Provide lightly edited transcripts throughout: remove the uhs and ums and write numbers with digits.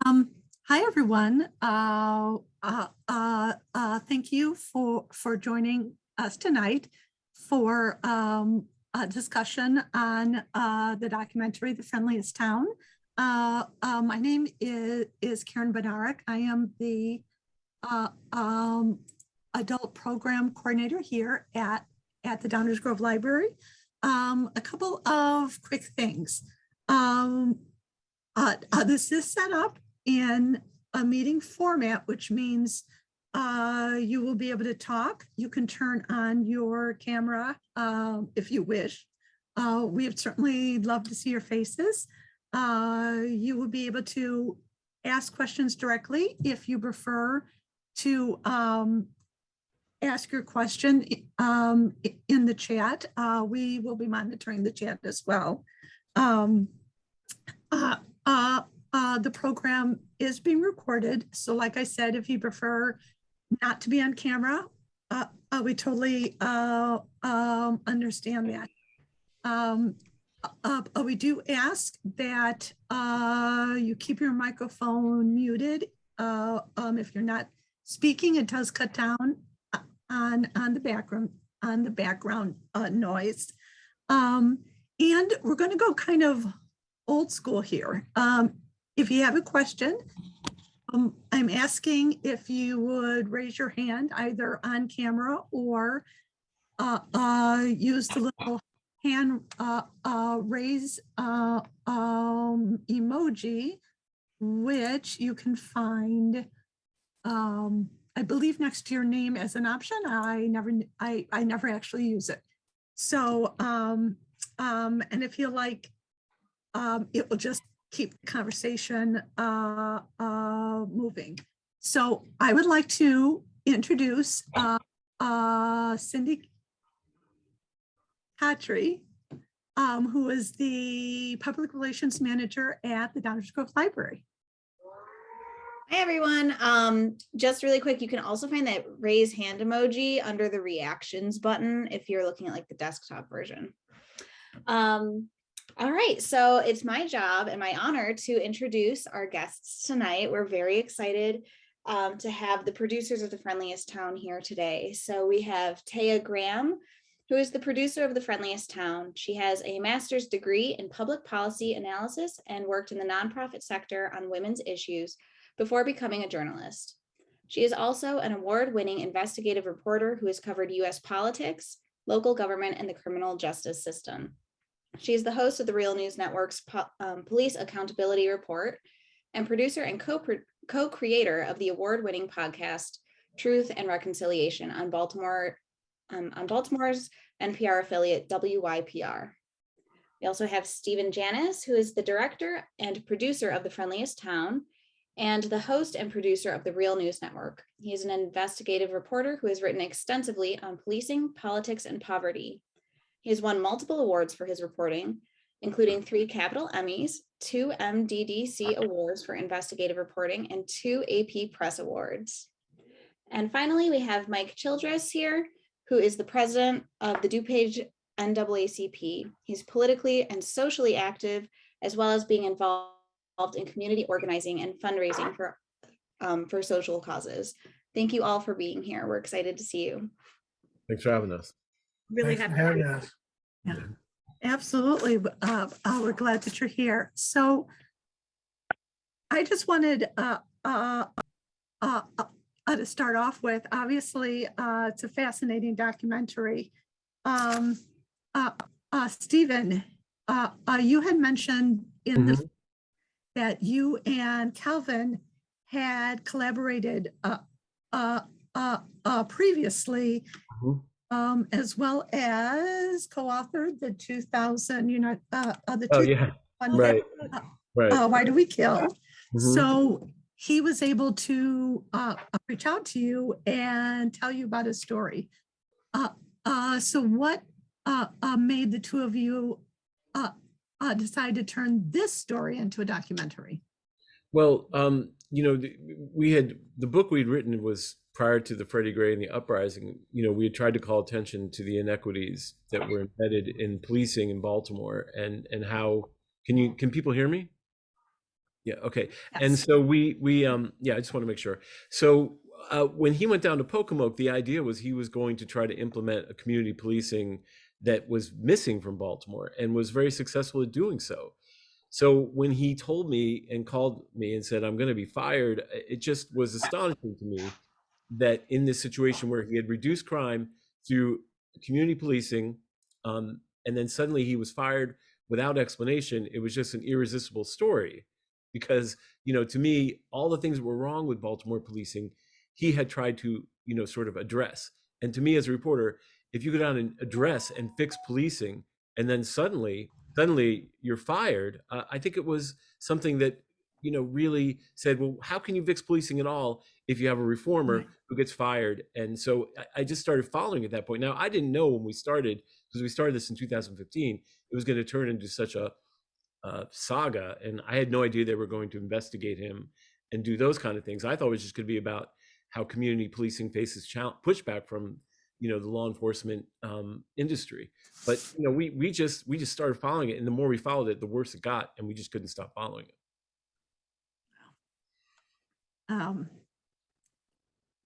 Um, Hi, everyone. Thank you for joining us tonight for a discussion on the documentary, The Friendliest Town. My name is Karen Bednarek. I am the adult program coordinator here at the Downers Grove Library. A couple of quick things. This is set up in a meeting format, which means you will be able to talk. You can turn on your camera if you wish. We would certainly love to see your faces. You will be able to ask questions directly if you prefer to ask your question in the chat. We will be monitoring the chat as well. The program is being recorded. So like I said, if you prefer not to be on camera, we totally understand that. We do ask that you keep your microphone muted. If you're not speaking, it does cut down on the background noise. And we're going to go kind of old school here. If you have a question, I'm asking if you would raise your hand either on camera or use the little hand raise emoji, which you can find, I believe, next to your name as an option. I never actually use it. So, and if you like, it will just keep the conversation moving. So I would like to introduce Cindy Hatchery, who is the Public Relations Manager at the Downers Grove Library. Hi, everyone. Just really quick, you can also find that raise hand emoji under the reactions button if you're looking at like the desktop version. All right, so it's my job and my honor to introduce our guests tonight. We're very excited to have the producers of The Friendliest Town here today. So we have Taya Graham, who is the producer of The Friendliest Town. She has a master's degree in public policy analysis and worked in the nonprofit sector on women's issues before becoming a journalist. She is also an award-winning investigative reporter who has covered U.S. politics, local government, and the criminal justice system. She is the host of the Real News Network's Police Accountability Report and producer and co-creator of the award-winning podcast Truth and Reconciliation on Baltimore's NPR affiliate WYPR. We also have Stephen Janis, who is the director and producer of The Friendliest Town and the host and producer of the Real News Network. He is an investigative reporter who has written extensively on policing, politics, and poverty. He has won multiple awards for his reporting, including 3 Capital Emmys, 2 MDDC awards for investigative reporting, and 2 AP Press Awards. And finally, we have Mike Childress here, who is the president of the DuPage NAACP. He's politically and socially active, as well as being involved in community organizing and fundraising for social causes. Thank you all for being here. We're excited to see you. Thanks for having us. Really happy to have you. Yeah, absolutely. We're glad that you're here. So I just wanted to start off with, obviously, it's a fascinating documentary. Stephen, you had mentioned in the that you and Calvin had collaborated previously, as well as co-authored the 2000, right. Why Do We Kill? So he was able to reach out to you and tell you about his story. So what made the two of you decide to turn this story into a documentary? Well, the book we'd written was prior to the Freddie Gray and the uprising. We had tried to call attention to the inequities that were embedded in policing in Baltimore and how, can people hear me? Yeah. Okay. Yes. And so yeah, I just want to make sure. So when he went down to Pocomoke, the idea was he was going to try to implement a community policing that was missing from Baltimore, and was very successful at doing so. So when he told me and called me and said, I'm going to be fired, it just was astonishing to me that in this situation where he had reduced crime through community policing, and then suddenly he was fired without explanation, it was just an irresistible story. Because, to me, all the things that were wrong with Baltimore policing, he had tried to, sort of address. And to me as a reporter, if you go down and address and fix policing, and then suddenly you're fired, I think it was something that, really said, well, how can you fix policing at all if you have a reformer Right. who gets fired? And so I just started following at that point. Now, I didn't know when we started, because we started this in 2015, it was going to turn into such a saga, and I had no idea they were going to investigate him and do those kind of things. I thought it was just going to be about how community policing faces pushback from the law enforcement industry. But we just started following it, and the more we followed it, the worse it got, and we just couldn't stop following it.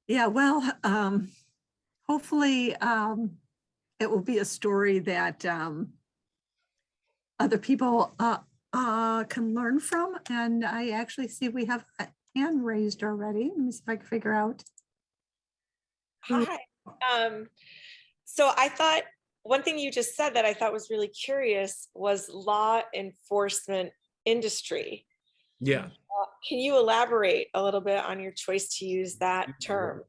Yeah, well, hopefully it will be a story that other people can learn from. And I actually see we have a hand raised already. Let me see if I can figure out. Hi. So I thought one thing you just said that I thought was really curious was law enforcement industry. Yeah. Can you elaborate a little bit on your choice to use that term?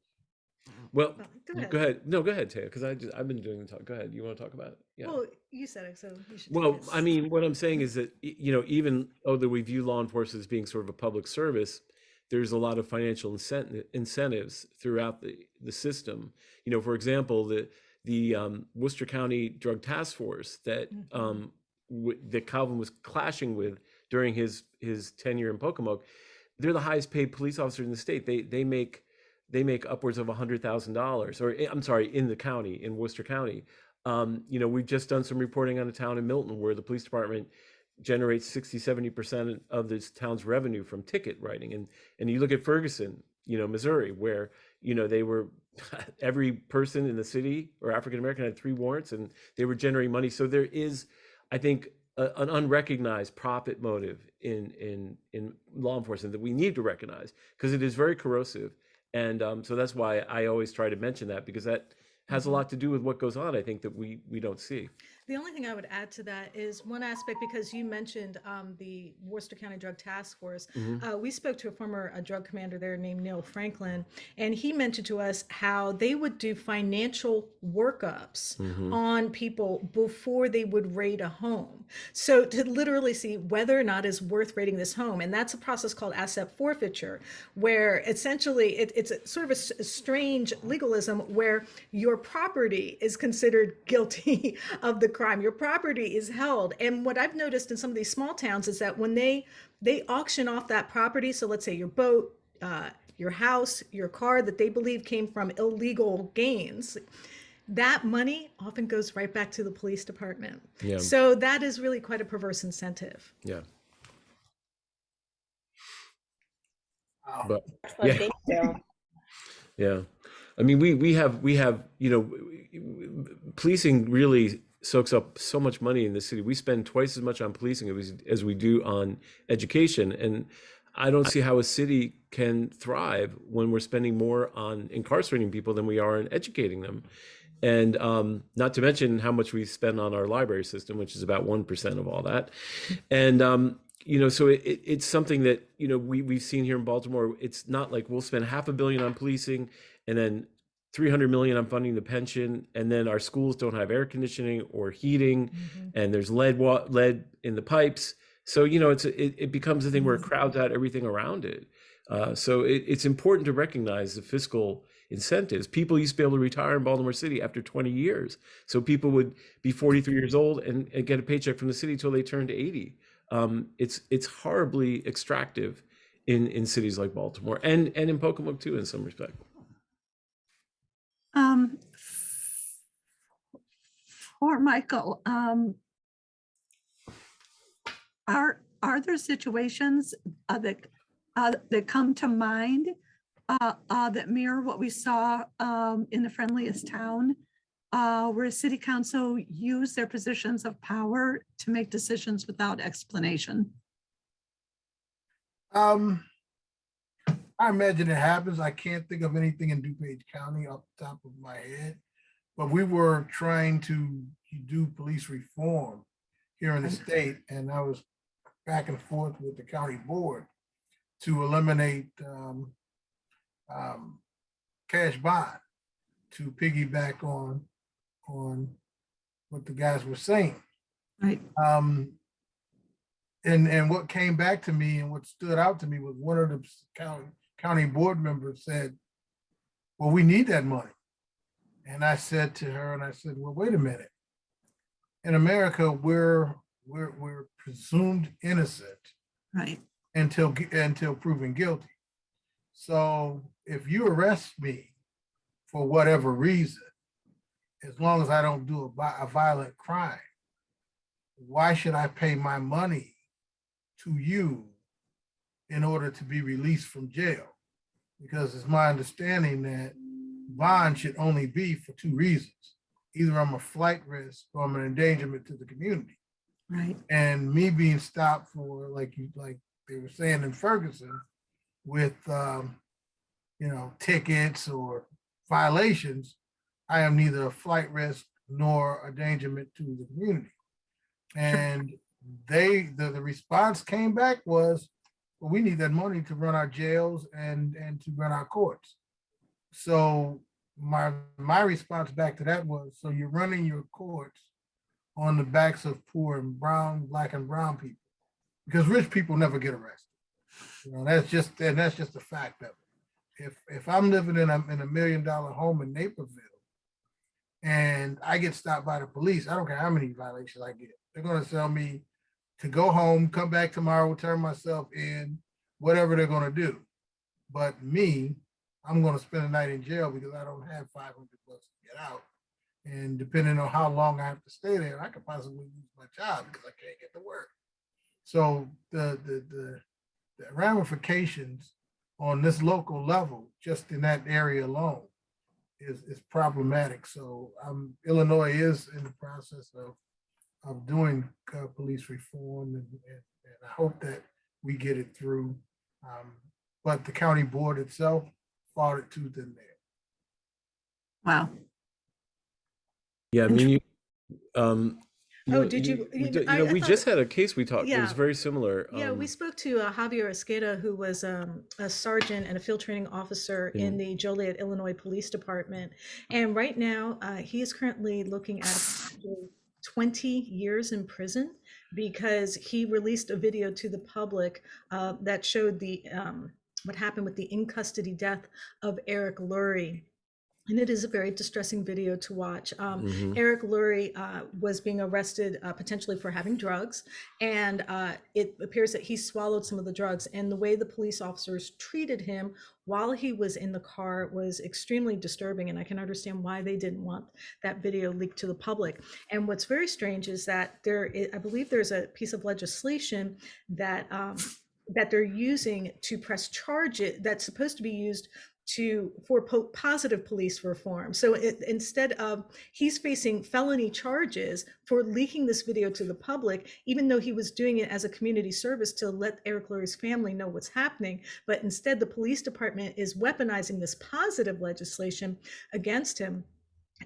Well, Go go ahead. No, go ahead, Taya, because I've been doing the talk. Go ahead. You want to talk about it? Yeah. Well, you said it, so you should. Well, take it. I mean, what I'm saying is that, even though we view law enforcement as being sort of a public service, there's a lot of financial incentives throughout the system. For example, the Worcester County Drug Task Force that that Calvin was clashing with during his tenure in Pocomoke, they're the highest paid police officers in the state. They make upwards of $100,000, or I'm sorry, in the county, in Worcester County. We've just done some reporting on a town in Milton where the police department generates 60-70% of this town's revenue from ticket writing. And you look at Ferguson, Missouri, where, they were, every person in the city or African-American had 3 warrants, and they were generating money. So there is, I think, an unrecognized profit motive in law enforcement that we need to recognize, because it is very corrosive. And so that's why I always try to mention that, because that has a lot to do with what goes on, I think, that we don't see. The only thing I would add to that is one aspect, because you mentioned the Worcester County Drug Task Force. We spoke to a former drug commander there named Neil Franklin, and he mentioned to us how they would do financial workups on people before they would raid a home. So to literally see whether or not it's worth raiding this home. And that's a process called asset forfeiture, where essentially it's a sort of a strange legalism where your property is considered guilty of the crime. Your property is held. And what I've noticed in some of these small towns is that when they auction off that property, so let's say your boat, your house, your car that they believe came from illegal gains, that money often goes right back to the police department. Yeah. So that is really quite a perverse incentive. Yeah. Wow. But Well, yeah. thank you. Yeah. I mean, we have, policing really soaks up so much money in the city. We spend twice as much on policing as we do on education. And I don't see how a city can thrive when we're spending more on incarcerating people than we are on educating them. And not to mention how much we spend on our library system, which is about 1% of all that. And, so it's something that, we've seen here in Baltimore. It's not like we'll spend $500 million on policing and then $300 million on funding the pension, and then our schools don't have air conditioning or heating, and there's lead in the pipes. So it becomes a thing where it crowds out everything around it. So it's important to recognize the fiscal incentives. People used to be able to retire in Baltimore City after 20 years. So people would be 43 years old and get a paycheck from the city till they turned 80. It's horribly extractive in cities like Baltimore and in Pocomoke too, in some respect. For Michael, are there situations that come to mind that mirror what we saw in the Friendliest Town, where city council used their positions of power to make decisions without explanation? I imagine it happens. I can't think of anything in DuPage County off the top of my head, but we were trying to do police reform here in the state, and I was back and forth with the county board to eliminate cash bond, to piggyback on what the guys were saying. Right. And what came back to me and what stood out to me was one of the county board members said, well, we need that money. And I said to her, and I said, well, wait a minute. In America, we're presumed innocent, Right. until proven guilty. So if you arrest me for whatever reason, as long as I don't do a violent crime, why should I pay my money to you in order to be released from jail? Because it's my understanding that bond should only be for two reasons. Either I'm a flight risk or I'm an endangerment to the community. Right. And me being stopped for, like they were saying in Ferguson, with tickets or violations, I am neither a flight risk nor a endangerment to the community. And the response came back was, well, we need that money to run our jails and to run our courts. So my response back to that was, so you're running your courts on the backs of poor and black and brown people, because rich people never get arrested. That's just a fact of it. If I'm living in a $1 million home in Naperville and I get stopped by the police, I don't care how many violations I get. They're going to tell me to go home, come back tomorrow, turn myself in, whatever they're going to do. But me, I'm going to spend a night in jail because I don't have $500 to get out. And depending on how long I have to stay there, I could possibly lose my job because I can't get to work. So the ramifications on this local level, just in that area alone, is problematic. So Illinois is in the process of doing police reform, and I hope that we get it through. But the county board itself fought it tooth and nail. Wow. Yeah, I mean, we just had a case we talked. It was very similar. Yeah, we spoke to Javier Escada, who was a sergeant and a field training officer in the Joliet, Illinois Police Department, and right now he is currently looking at 20 years in prison because he released a video to the public that showed the what happened with the in custody death of Eric Lurie. And it is a very distressing video to watch. Eric Lurie was being arrested potentially for having drugs, and it appears that he swallowed some of the drugs. And the way the police officers treated him while he was in the car was extremely disturbing. And I can understand why they didn't want that video leaked to the public. And what's very strange is that I believe there's a piece of legislation that that they're using to press charges that's supposed to be used for positive police reform. So instead of, he's facing felony charges for leaking this video to the public, even though he was doing it as a community service to let Eric Lurie's family know what's happening. But instead, the police department is weaponizing this positive legislation against him.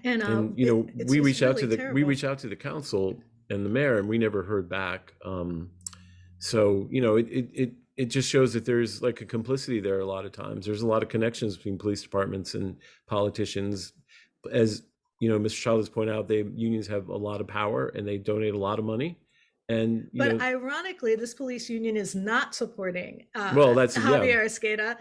And we reached out to the council and the mayor, and we never heard back. So it just shows that there's like a complicity there. A lot of times there's a lot of connections between police departments and politicians. As Mr. Child has pointed out, unions have a lot of power and they donate a lot of money. And ironically, this police union is not supporting that's Javier Escada,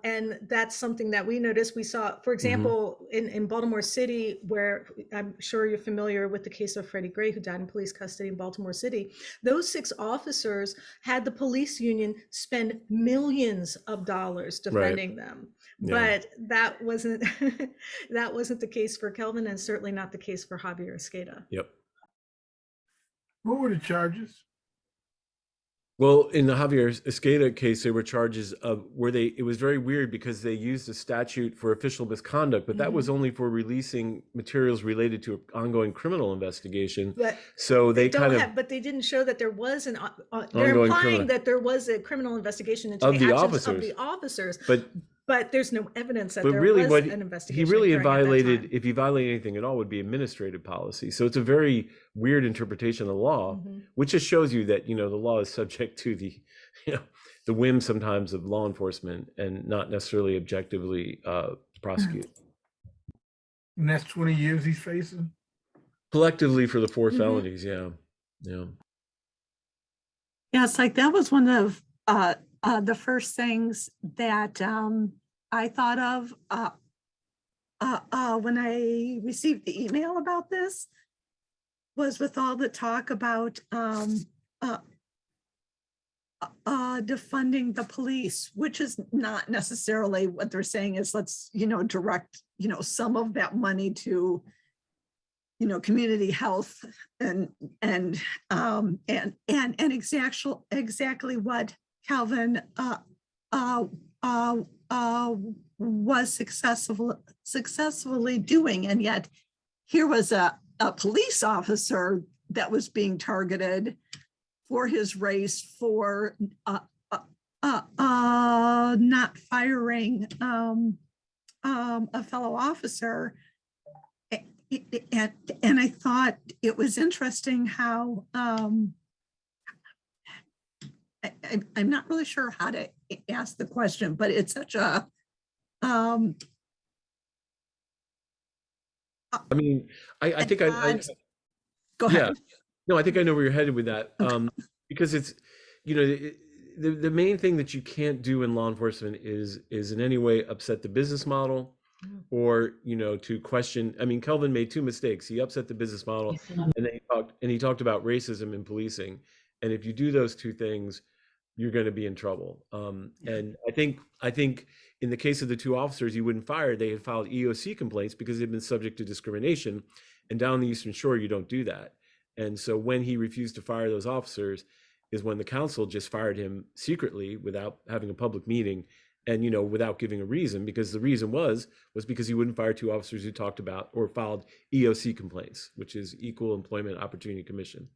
and that's something that we noticed. We saw, for example, in Baltimore City, where I'm sure you're familiar with the case of Freddie Gray, who died in police custody in Baltimore City. Those 6 officers had the police union spend millions of dollars defending them. But that wasn't the case for Kelvin, and certainly not the case for Javier Escada. Yep. What were the charges? Well, in the Javier Escada case, there were charges of it was very weird because they used a statute for official misconduct, but that was only for releasing materials related to an ongoing criminal investigation. But So they don't kind of have, but they didn't show that there was they're ongoing implying criminal that there was a criminal investigation into of the the actions of officers. the officers, But there's no evidence that but there really, was what an he investigation. really occurring at that violated, time. if he violated anything at all, would be administrative policy. So it's a very weird interpretation of the law, which just shows you that, the law is subject to the, the whim sometimes of law enforcement and not necessarily objectively prosecute. And that's 20 years he's facing. Collectively for the 4 felonies, yeah. Yes, like that was one of the first things that I thought of when I received the email about this, was with all the talk about defunding the police, which is not necessarily what they're saying is let's, direct, some of that money to, community health and exactly what Calvin was successfully doing. And yet here was a police officer that was being targeted for his race for not firing a fellow officer. And I thought it was interesting how I'm not really sure how to ask the question, but it's such a I mean, I think go ahead. Yeah. No, I think I know where you're headed with that. Because it's, the main thing that you can't do in law enforcement is in any way upset the business model or, to question. I mean, Kelvin made 2 mistakes. He upset the business model and then he talked about racism in policing. And if you do those 2 things, you're going to be in trouble. And I think in the case of the 2 officers you wouldn't fire, they had filed EOC complaints because they've been subject to discrimination. And down the Eastern Shore, you don't do that. And so when he refused to fire those officers is when the council just fired him secretly without having a public meeting and, without giving a reason, because the reason was because he wouldn't fire 2 officers who talked about or filed EOC complaints, which is Equal Employment Opportunity Commission.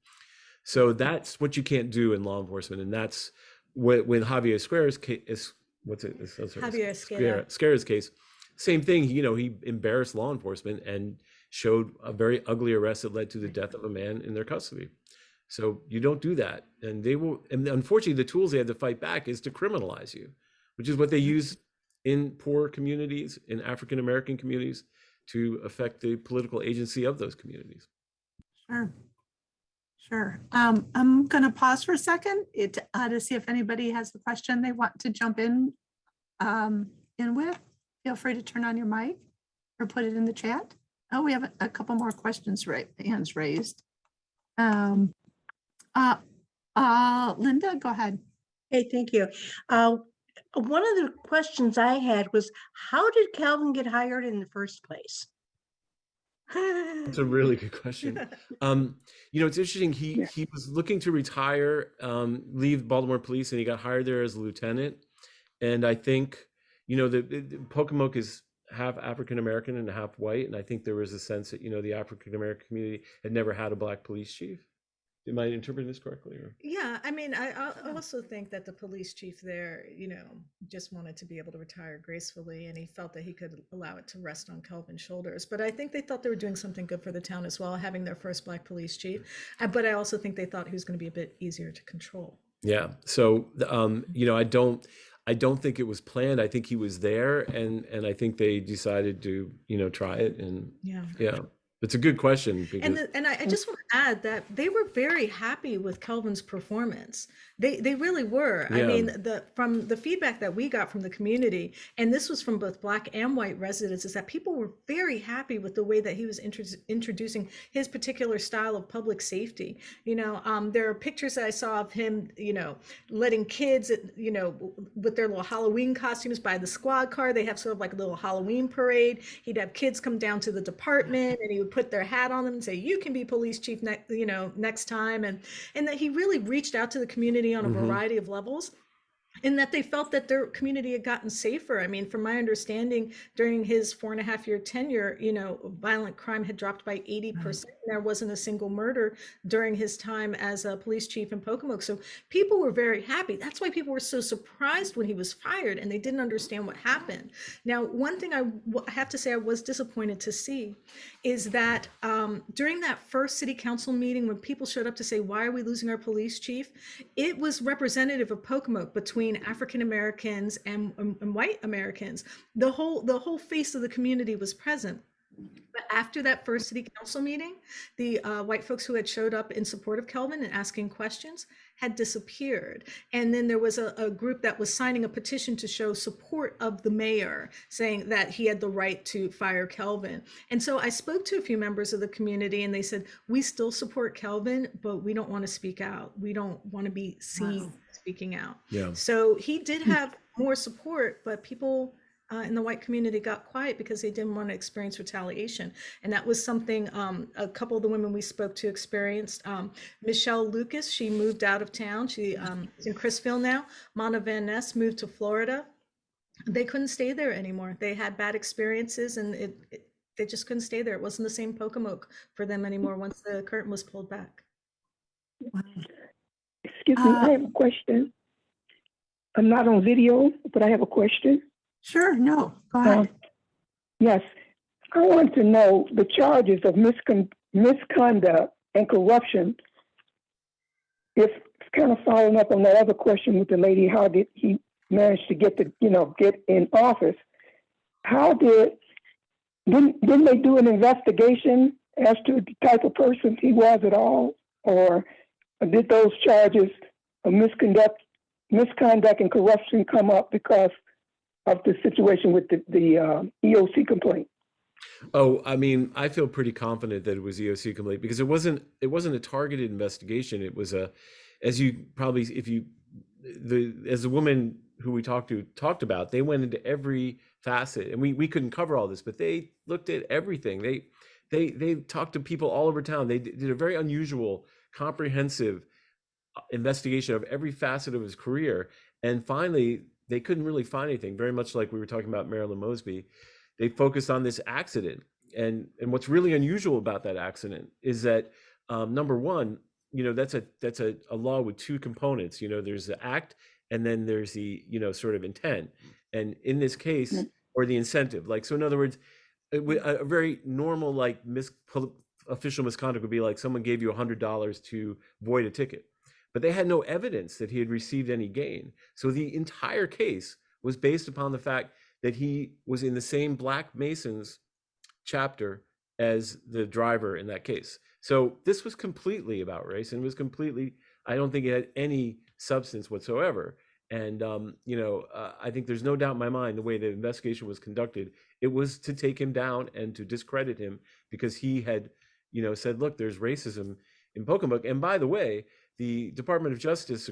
So that's what you can't do in law enforcement. And that's when Javier Escada's case, Javier Escada. Escada's case, same thing. He embarrassed law enforcement and showed a very ugly arrest that led to the death of a man in their custody. So you don't do that. And unfortunately, the tools they had to fight back is to criminalize you, which is what they use in poor communities, in African-American communities, to affect the political agency of those communities. Sure. I'm going to pause for a second to see if anybody has a question they want to jump in with. Feel free to turn on your mic or put it in the chat. Oh, we have a couple more questions, hands raised. Linda, go ahead. Hey, thank you. One of the questions I had was, how did Calvin get hired in the first place? That's a really good question. It's interesting. He was looking to retire, leave Baltimore Police, and he got hired there as a lieutenant. And I think, the Pocomoke is half African-American and half white. And I think there was a sense that, the African-American community had never had a Black police chief. Am I interpreting this correctly? Or? Yeah, I mean, I also think that the police chief there, just wanted to be able to retire gracefully, and he felt that he could allow it to rest on Calvin's shoulders. But I think they thought they were doing something good for the town as well, having their first Black police chief. But I also think they thought he was going to be a bit easier to control. Yeah. So, I don't think it was planned. I think he was there, and I think they decided to, try it. And yeah. It's a good question. And I just want to add that they were very happy with Kelvin's performance. They really were. Yeah. I mean, from the feedback that we got from the community, and this was from both Black and white residents, is that people were very happy with the way that he was introducing his particular style of public safety. There are pictures that I saw of him, letting kids, with their little Halloween costumes by the squad car. They have sort of like a little Halloween parade. He'd have kids come down to the department, and he would put their hat on them and say, you can be police chief next time. And that he really reached out to the community on a variety of levels, and that they felt that their community had gotten safer. I mean, from my understanding, during his 4.5-year tenure, violent crime had dropped by 80%. There wasn't a single murder during his time as a police chief in Pocomoke. So people were very happy. That's why people were so surprised when he was fired, and they didn't understand what happened. Now, one thing I have to say I was disappointed to see is that during that first city council meeting, when people showed up to say, why are we losing our police chief? It was representative of Pocomoke between African Americans and white Americans. The whole face of the community was present. But after that first city council meeting, the white folks who had showed up in support of Kelvin and asking questions had disappeared. And then there was a group that was signing a petition to show support of the mayor, saying that he had the right to fire Kelvin. And so I spoke to a few members of the community, and they said, we still support Kelvin, but we don't want to speak out. We don't want to be seen speaking out. Yeah. So he did have more support, but people in the white community got quiet because they didn't want to experience retaliation. And that was something a couple of the women we spoke to experienced. Michelle Lucas, she moved out of town. She's in Chrisville now. Mana Van Ness moved to Florida. They couldn't stay there anymore. They had bad experiences, and they just couldn't stay there. It wasn't the same Pocomoke for them anymore once the curtain was pulled back. Excuse me, I have a question. I'm not on video, but I have a question. Sure, no, go ahead. Yes, I want to know the charges of misconduct and corruption. If kind of following up on that other question with the lady, how did he manage to get in office? How didn't they do an investigation as to the type of person he was at all, or did those charges of misconduct and corruption come up because of the situation with the EOC complaint? Oh, I mean, I feel pretty confident that it was EOC complaint because it wasn't a targeted investigation. It was as the woman who we talked about, they went into every facet, and we couldn't cover all this, but they looked at everything. They talked to people all over town. They did a very unusual, comprehensive investigation of every facet of his career. And finally, they couldn't really find anything, very much like we were talking about Marilyn Mosby. They focused on this accident. And what's really unusual about that accident is that, number one, that's a law with two components. There's the act, and then there's the, sort of intent. And in this case, or the incentive, so in other words, a very normal, official misconduct would be like someone gave you $100 to void a ticket. But they had no evidence that he had received any gain. So the entire case was based upon the fact that he was in the same Black Masons chapter as the driver in that case. So this was completely about race, and was completely, I don't think it had any substance whatsoever. And, I think there's no doubt in my mind the way the investigation was conducted, it was to take him down and to discredit him because he had, said, look, there's racism in Pocomoke. And by the way, the Department of Justice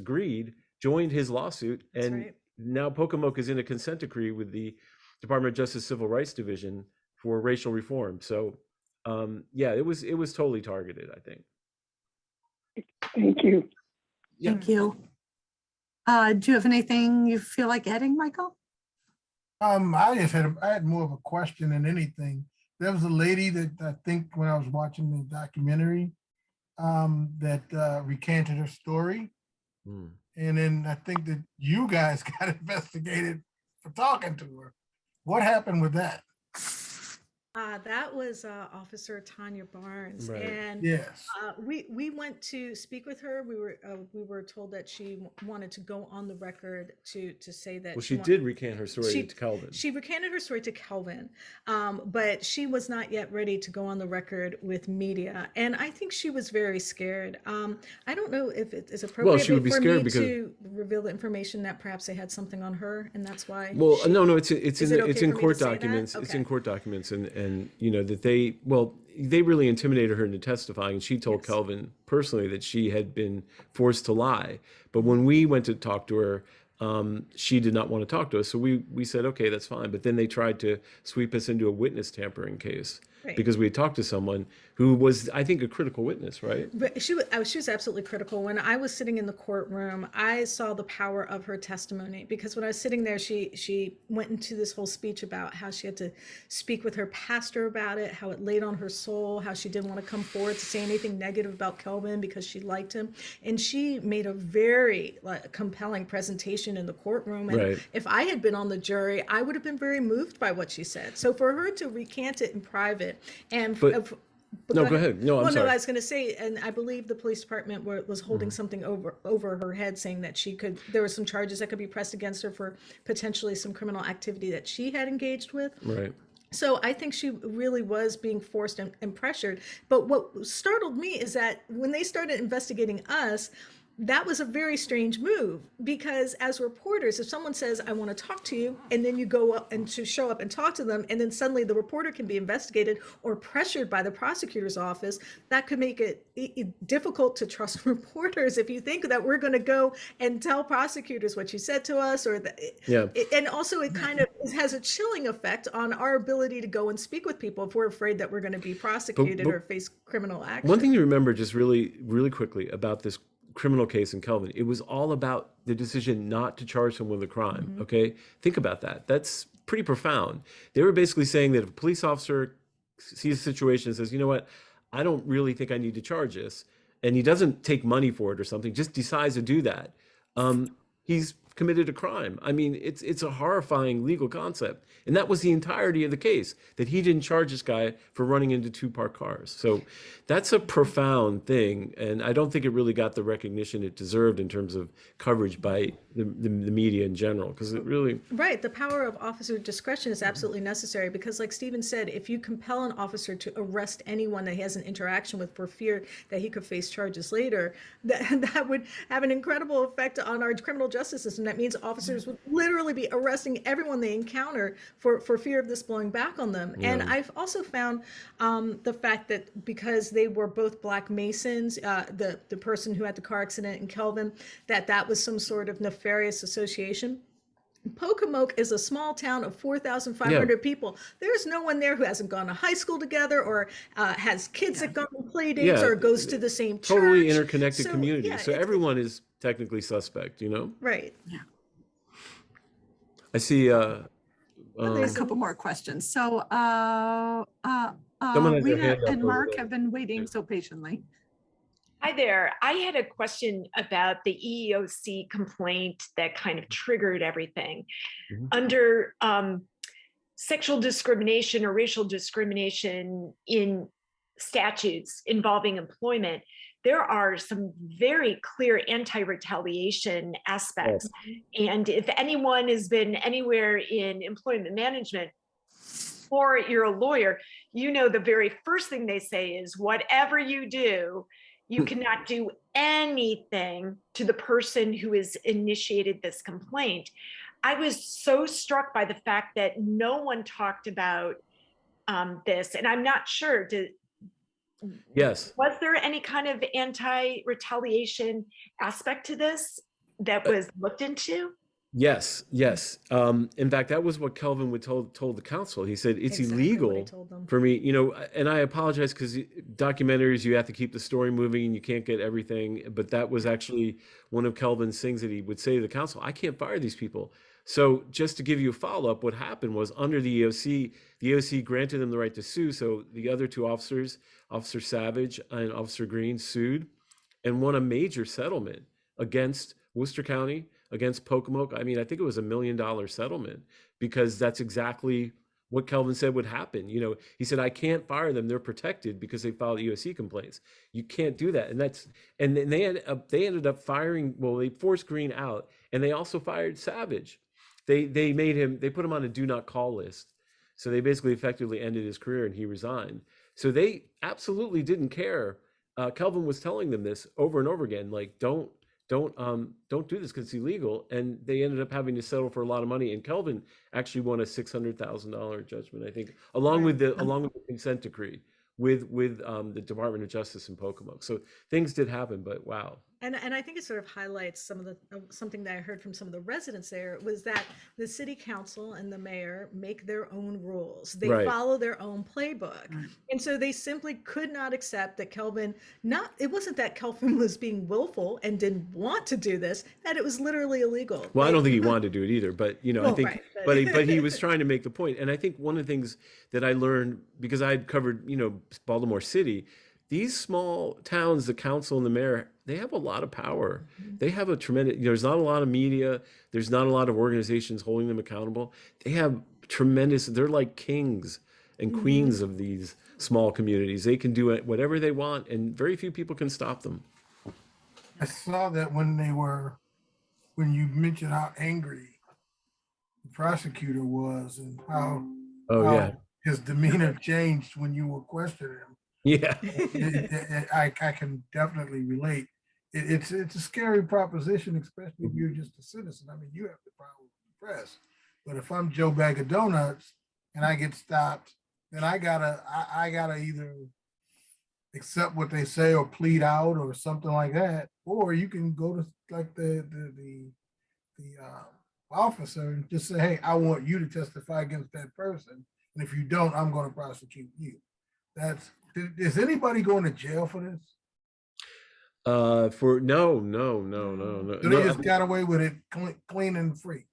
joined his lawsuit, and now Pocomoke is in a consent decree with the Department of Justice Civil Rights Division for racial reform. So, it was totally targeted, I think. Thank you. Yeah. Thank you. Do you have anything you feel like adding, Michael? I had more of a question than anything. There was a lady that I think when I was watching the documentary, that recanted her story. And then I think that you guys got investigated for talking to her. What happened with that? That was Officer Tanya Barnes, Right. and Yes. we went to speak with her. We were told that she wanted to go on the record to say that. Well, she did recant her story to Kelvin. She recanted her story to Kelvin, but she was not yet ready to go on the record with media, and I think she was very scared. I don't know if it is appropriate she would be for scared me because to reveal the information that perhaps they had something on her, and that's why. Well, no, it's Is it okay in for me court to say that? documents. It's Okay. in court documents, and that they really intimidated her into testifying, and she told Yes. Kelvin personally that she had been forced to lie. But when we went to talk to her, she did not want to talk to us, so we said, okay, that's fine. But then they tried to sweep us into a witness tampering case, Right. because we had talked to someone who was, I think, a critical witness, right? But she was absolutely critical. When I was sitting in the courtroom, I saw the power of her testimony, because when I was sitting there, she went into this whole speech about how she had to speak with her pastor about it, how it laid on her soul, how she didn't want to come forward to say anything negative about Kelvin because she liked him. And she made a very compelling presentation in the courtroom. And Right. if I had been on the jury, I would have been very moved by what she said. So for her to recant it in private and No, go ahead. No, I'm well, sorry. no, I was going to say, and I believe the police department was holding something over her head, saying that there were some charges that could be pressed against her for potentially some criminal activity that she had engaged with. Right. So I think she really was being forced and pressured. But what startled me is that when they started investigating us, that was a very strange move, because as reporters, if someone says, I want to talk to you, and then you go up and to show up and talk to them, and then suddenly the reporter can be investigated or pressured by the prosecutor's office, that could make it difficult to trust reporters if you think that we're going to go and tell prosecutors what you said to us, or and also it kind of has a chilling effect on our ability to go and speak with people if we're afraid that we're going to be prosecuted or face criminal action. One thing to remember just really, really quickly about this criminal case in Kelvin, it was all about the decision not to charge someone with a crime. Okay, think about that. That's pretty profound. They were basically saying that if a police officer sees a situation and says, you know what, I don't really think I need to charge this, and he doesn't take money for it or something, just decides to do that, he's committed a crime. I mean, it's a horrifying legal concept. And that was the entirety of the case, that he didn't charge this guy for running into two parked cars. So that's a profound thing. And I don't think it really got the recognition it deserved in terms of coverage by the media in general, because it really... Right. The power of officer discretion is absolutely necessary, because like Stephen said, if you compel an officer to arrest anyone that he has an interaction with for fear that he could face charges later, that would have an incredible effect on our criminal justice system. That means officers would literally be arresting everyone they encounter for fear of this blowing back on them. Yeah. And I've also found the fact that because they were both Black Masons, the person who had the car accident in Kelvin, that was some sort of nefarious association. Pocomoke is a small town of 4,500 people. There's no one there who hasn't gone to high school together, or has kids that go to play dates, or goes to the same church. Totally interconnected So, community. yeah, So everyone is technically suspect, you know? Right. I see... A couple more questions. So Someone has their Rita hand up and over Mark there. have been waiting so patiently. Hi there. I had a question about the EEOC complaint that kind of triggered everything. Mhm. Under sexual discrimination or racial discrimination in statutes involving employment, there are some very clear anti-retaliation aspects. And if anyone has been anywhere in employment management, or you're a lawyer, you know the very first thing they say is, whatever you do, you cannot do anything to the person who has initiated this complaint. I was so struck by the fact that no one talked about this, and I'm not sure, Yes. was there any kind of anti-retaliation aspect to this that was looked into? Yes. In fact, that was what Kelvin would told the council. He said it's Exactly what he illegal told them. for me, you know, and I apologize because documentaries, you have to keep the story moving and you can't get everything. But that was actually one of Kelvin's things that he would say to the council: I can't fire these people. So just to give you a follow-up, what happened was under the EOC granted them the right to sue. So the other two officers, Officer Savage and Officer Green, sued and won a major settlement against Worcester County, against Pocomoke. I mean, I think it was $1 million settlement, because that's exactly what Kelvin said would happen. You know, he said, I can't fire them. They're protected because they filed EOC complaints. You can't do that. And then they ended up firing, well, they forced Green out, and they also fired Savage. They put him on a do not call list. So they basically effectively ended his career, and he resigned. So they absolutely didn't care. Kelvin was telling them this over and over again, like, don't do this because it's illegal. And they ended up having to settle for a lot of money. And Kelvin actually won a $600,000 judgment, I think, along with the consent decree with the Department of Justice in Pocomoke. So things did happen, but wow, And I think it sort of highlights some of the something that I heard from some of the residents there was that the city council and the mayor make their own rules. They Right. follow their own playbook. Right. And so they simply could not accept that Kelvin, it wasn't that Kelvin was being willful and didn't want to do this, that it was literally illegal. Well, I don't think he wanted to do it either, but I Well, think, right, but he was trying to make the point. And I think one of the things that I learned, because I had covered, Baltimore City, these small towns, the council and the mayor, they have a lot of power. They have a tremendous, there's not a lot of media. There's not a lot of organizations holding them accountable. They have tremendous, they're like kings and queens of these small communities. They can do it whatever they want, and very few people can stop them. I saw that when you mentioned how angry the prosecutor was and how his demeanor changed when you were questioning him. Yeah. I can definitely relate. It's a scary proposition, especially if you're just a citizen. I mean, you have the power with the press, but if I'm Joe Bag of Donuts and I get stopped, then I gotta either accept what they say or plead out or something like that, or you can go to like the officer and just say, hey, I want you to testify against that person, and if you don't, I'm going to prosecute you. Is anybody going to jail for this? No. So they just got away with it clean and free.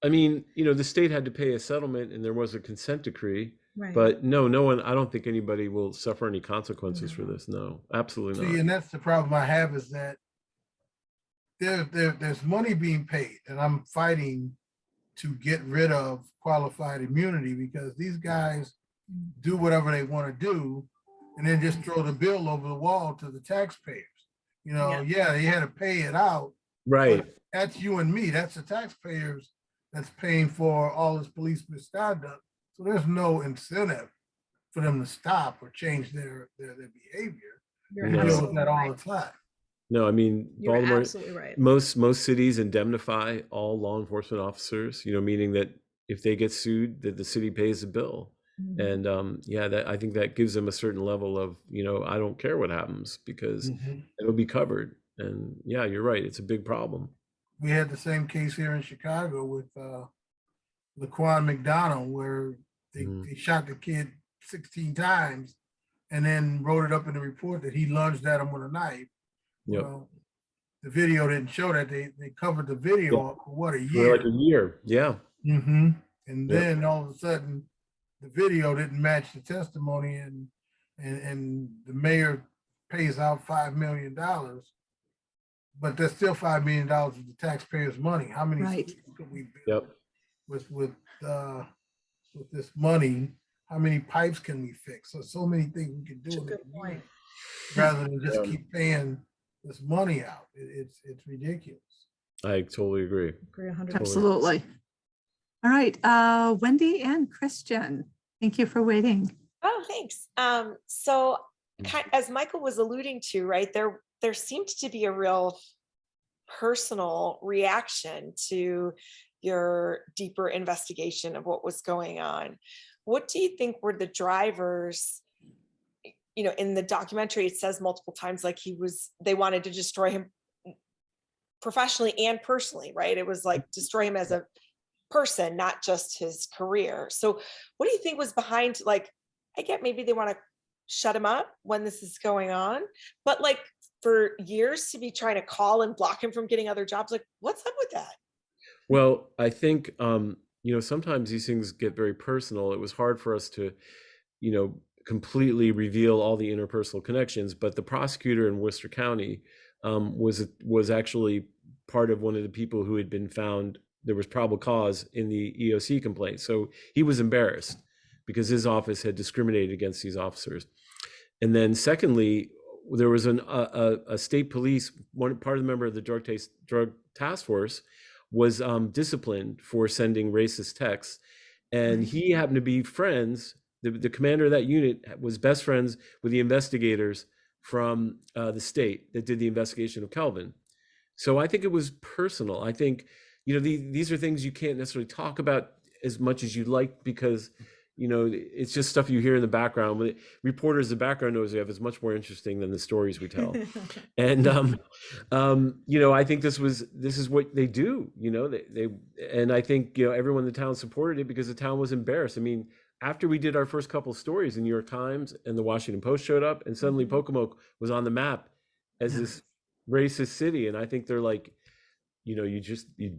I mean, the state had to pay a settlement and there was a consent decree, Right. but no one, I don't think anybody will suffer any consequences for this. No, absolutely See, not. and that's the problem I have is that there's money being paid, and I'm fighting to get rid of qualified immunity because these guys do whatever they want to do and then just throw the bill over the wall to the taxpayers. They had to pay it out. Right. But that's you and me. That's the taxpayers that's paying for all this police misconduct. So there's no incentive for them to stop or change their behavior. You're We deal with absolutely that all right. the time. No, I mean, You're Baltimore, absolutely right. most cities indemnify all law enforcement officers, meaning that if they get sued, that the city pays the bill. And I think that gives them a certain level of, I don't care what happens because it'll be covered. And yeah, you're right. It's a big problem. We had the same case here in Chicago with Laquan McDonald, where they shot the kid 16 times and then wrote it up in the report that he lunged at him with a knife. Yep. Well, the video didn't show that. They covered the video up for a For year. like a year. Yeah. And then all of a sudden, the video didn't match the testimony, and the mayor pays out $5 million, but that's still $5 million of the taxpayers' money. How many schools could we build with this money? How many pipes can we fix? So many things we can do in the community rather than just keep paying this money out. It's ridiculous. I totally agree. Agree 100%. Absolutely. All right, Wendy and Christian, thank you for waiting. Oh, thanks. So as Michael was alluding to, right, there seemed to be a real personal reaction to your deeper investigation of what was going on. What do you think were the drivers? In the documentary, it says multiple times, like they wanted to destroy him professionally and personally, right? It was like destroy him as a person, not just his career. So what do you think was behind, like, I get maybe they want to shut him up when this is going on, but like for years to be trying to call and block him from getting other jobs, like what's up with that? Well, I think, sometimes these things get very personal. It was hard for us to, completely reveal all the interpersonal connections, but the prosecutor in Worcester County was actually part of one of the people who had been found there was probable cause in the EOC complaint. So he was embarrassed because his office had discriminated against these officers. And then secondly, there was a state police, part of the member of the drug task force was disciplined for sending racist texts. And he happened to be friends, the commander of that unit was best friends with the investigators from the state that did the investigation of Kelvin. So I think it was personal. I think, these are things you can't necessarily talk about as much as you'd like because, you know, it's just stuff you hear in the background. But reporters, the background noise we have is much more interesting than the stories we tell. And you know, I think this is what they do. You know, and I think, you know, everyone in the town supported it because the town was embarrassed. I mean, after we did our first couple of stories, the New York Times and the Washington Post showed up, and suddenly Pocomoke was on the map as this racist city. And I think they're like, you know, you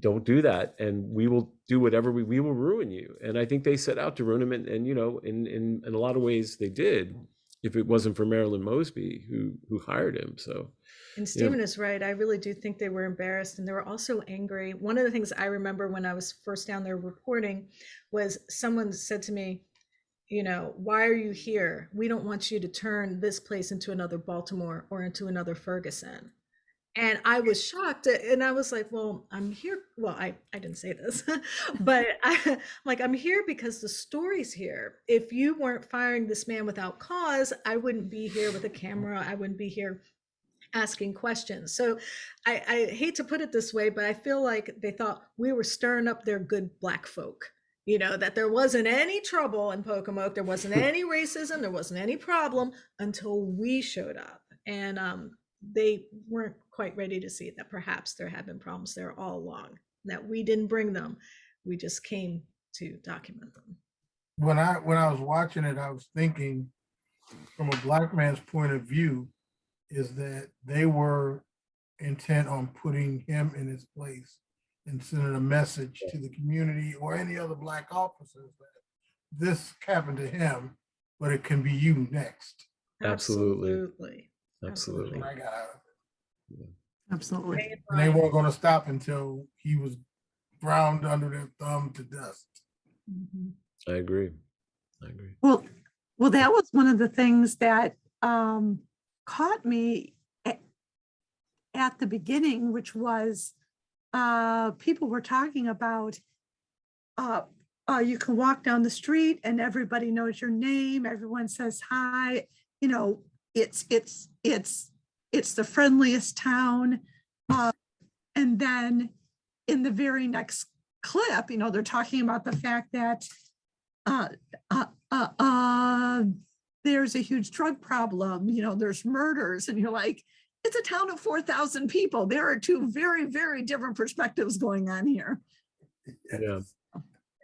don't do that, and we will do whatever we will ruin you. And I think they set out to ruin him, and you know, in a lot of ways they did, if it wasn't for Marilyn Mosby who hired him. So, and Stephen is right. I really do think they were embarrassed, and they were also angry. One of the things I remember when I was first down there reporting was someone said to me, you know, why are you here? We don't want you to turn this place into another Baltimore or into another Ferguson. And I was shocked, and I was like, well, I'm here. Well, I didn't say this, but I'm here because the story's here. If you weren't firing this man without cause, I wouldn't be here with a camera. I wouldn't be here asking questions. So I hate to put it this way, but I feel like they thought we were stirring up their good Black folk, you know, that there wasn't any trouble in Pocomoke. There wasn't any racism. There wasn't any problem until we showed up. And they weren't quite ready to see that perhaps there had been problems there all along, that we didn't bring them. We just came to document them. When I was watching it, I was thinking from a Black man's point of view, is that they were intent on putting him in his place and sending a message to the community or any other Black officers that this happened to him, but it can be you next. Absolutely. Absolutely. I got out of it. Yeah. Absolutely. And they weren't going to stop until he was ground under their thumb to dust. I agree. Well, that was one of the things that caught me at the beginning, which was people were talking about you can walk down the street and everybody knows your name. Everyone says hi. You know, it's the friendliest town. And then in the very next clip, you know, they're talking about the fact that there's a huge drug problem, you know, there's murders, and you're like, it's a town of 4,000 people. There are two very, very different perspectives going on here. Yeah.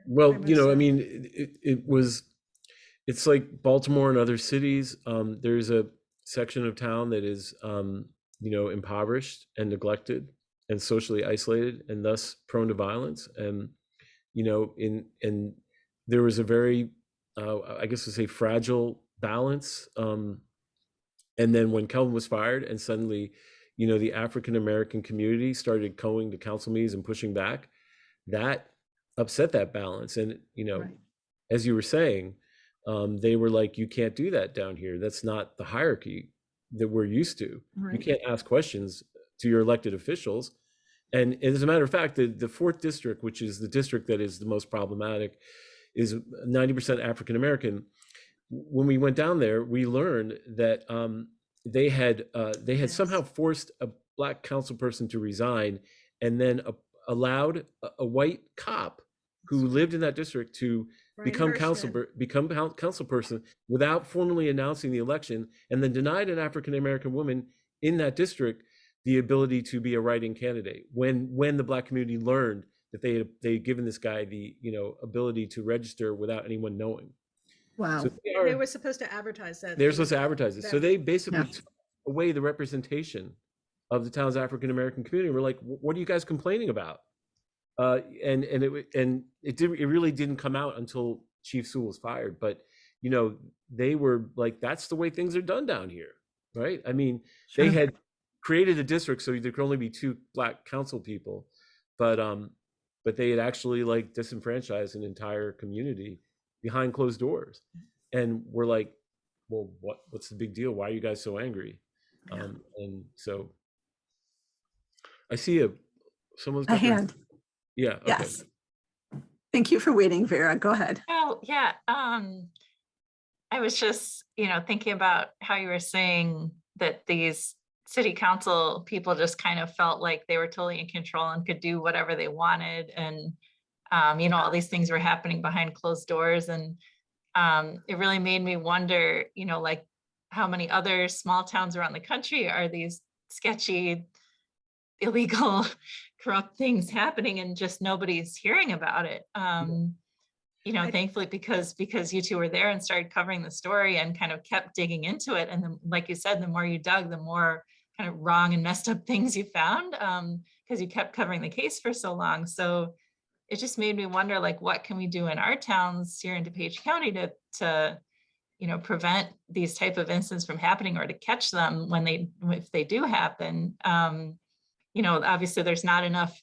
Well, you know, I mean, it's like Baltimore and other cities. There's a section of town that is, you know, impoverished and neglected and socially isolated and thus prone to violence. And, you know, and there was a very, I guess to say, fragile balance. And then when Kelvin was fired and suddenly, you know, the African-American community started going to council meetings and pushing back, that upset that balance. And, you know, as you were saying, they were like, you can't do that down here. That's not the hierarchy that we're used to. You can't ask questions to your elected officials. And as a matter of fact, the 4th district, which is the district that is the most problematic, is 90% African-American. When we went down there, we learned that they had somehow forced a Black council person to resign, and then allowed a white cop who lived in that district to become council person without formally announcing the election, and then denied an African-American woman in that district the ability to be a write-in candidate when the Black community learned that they had given this guy the, you know, ability to register without anyone knowing. Wow. So they were supposed to advertise that. They're supposed to advertise it. So they basically took away the representation of the town's African-American community. We're like, what are you guys complaining about? And it really didn't come out until Chief Sewell was fired. But, you know, they were like, that's the way things are done down here, right? I mean, they had created a district so there could only be 2 Black council people, but they had actually like disenfranchised an entire community behind closed doors. And we're like, well, what's the big deal? Why are you guys so angry? And so I see someone's got a hand. Yeah. Okay. Yes. Thank you for waiting, Vera. Go ahead. Oh, yeah. I was just, you know, thinking about how you were saying that these city council people just kind of felt like they were totally in control and could do whatever they wanted. And, you know, all these things were happening behind closed doors. And it really made me wonder, like how many other small towns around the country are these sketchy, illegal, corrupt things happening and just nobody's hearing about it. Thankfully because you two were there and started covering the story and kind of kept digging into it. And then, like you said, the more you dug, the more kind of wrong and messed up things you found, because you kept covering the case for so long. So it just made me wonder, like, what can we do in our towns here in DuPage County to prevent these type of incidents from happening, or to catch them if they do happen. Obviously there's not enough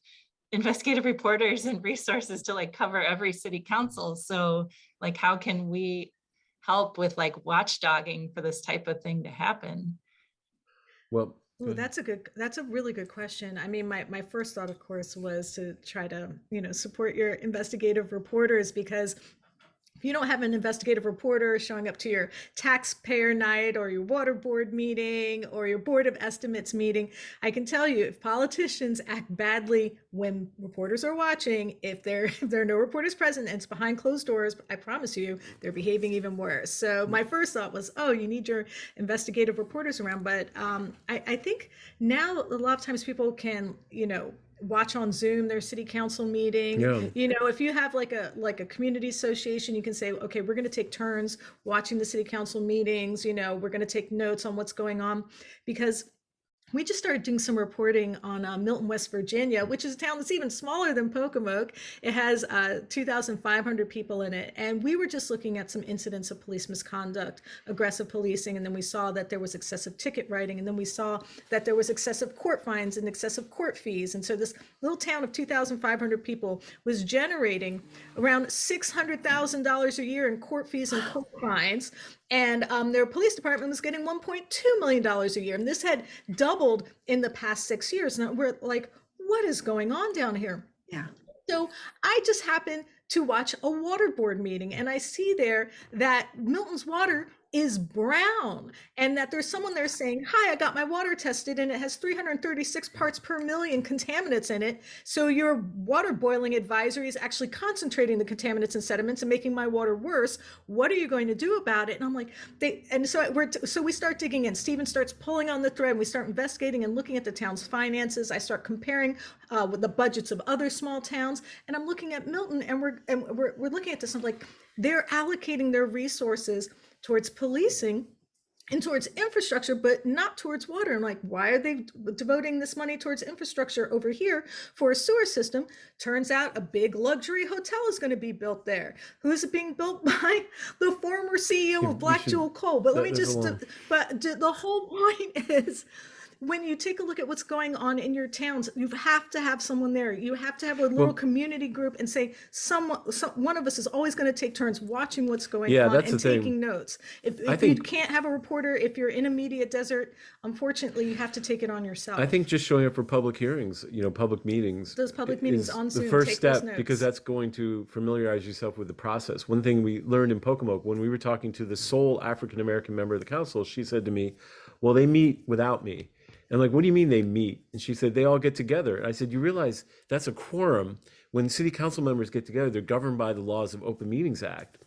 investigative reporters and resources to like cover every city council. So like, how can we help with like watchdogging for this type of thing to happen? Well, Ooh, that's a really good question. I mean, my first thought, of course, was to try to, support your investigative reporters, because if you don't have an investigative reporter showing up to your taxpayer night or your water board meeting or your board of estimates meeting, I can tell you, if politicians act badly when reporters are watching, if there are no reporters present and it's behind closed doors, I promise you, they're behaving even worse. So my first thought was, oh, you need your investigative reporters around. But I think now a lot of times people can, watch on Zoom their city council meeting. Yeah. If you have like a community association, you can say, okay, we're going to take turns watching the city council meetings. We're going to take notes on what's going on, because we just started doing some reporting on Milton, West Virginia, which is a town that's even smaller than Pocomoke. It has 2,500 people in it. And we were just looking at some incidents of police misconduct, aggressive policing. And then we saw that there was excessive ticket writing. And then we saw that there was excessive court fines and excessive court fees. And so this little town of 2,500 people was generating around $600,000 a year in court fees and court fines. And their police department was getting $1.2 million a year. And this had doubled in the past 6 years. Now we're like, what is going on down here? Yeah. So I just happened to watch a water board meeting, and I see there that Milton's water is brown, and that there's someone there saying, hi, I got my water tested and it has 336 parts per million contaminants in it. So your water boiling advisory is actually concentrating the contaminants and sediments and making my water worse. What are you going to do about it? And I'm like, so we start digging in. Stephen starts pulling on the thread, and we start investigating and looking at the town's finances. I start comparing with the budgets of other small towns, and I'm looking at Milton, and we're looking at this. I'm like, they're allocating their resources towards policing and towards infrastructure, but not towards water. I'm like, why are they devoting this money towards infrastructure over here for a sewer system? Turns out a big luxury hotel is going to be built there. Who's it being built by? The former CEO of Black Jewel Coal. But the whole point is, when you take a look at what's going on in your towns, you have to have someone there. You have to have a little community group and say, one of us is always going to take turns watching what's going on and taking notes. If you can't have a reporter, if you're in a media desert, unfortunately, you have to take it on yourself. I think just showing up for public hearings, public meetings. Those public meetings on Zoom, the first take step, those notes. because that's going to familiarize yourself with the process. One thing we learned in Pocomoke, when we were talking to the sole African-American member of the council, she said to me, well, they meet without me. And like, what do you mean they meet? And she said, they all get together. And I said, you realize that's a quorum. When city council members get together, they're governed by the laws of Open Meetings Act.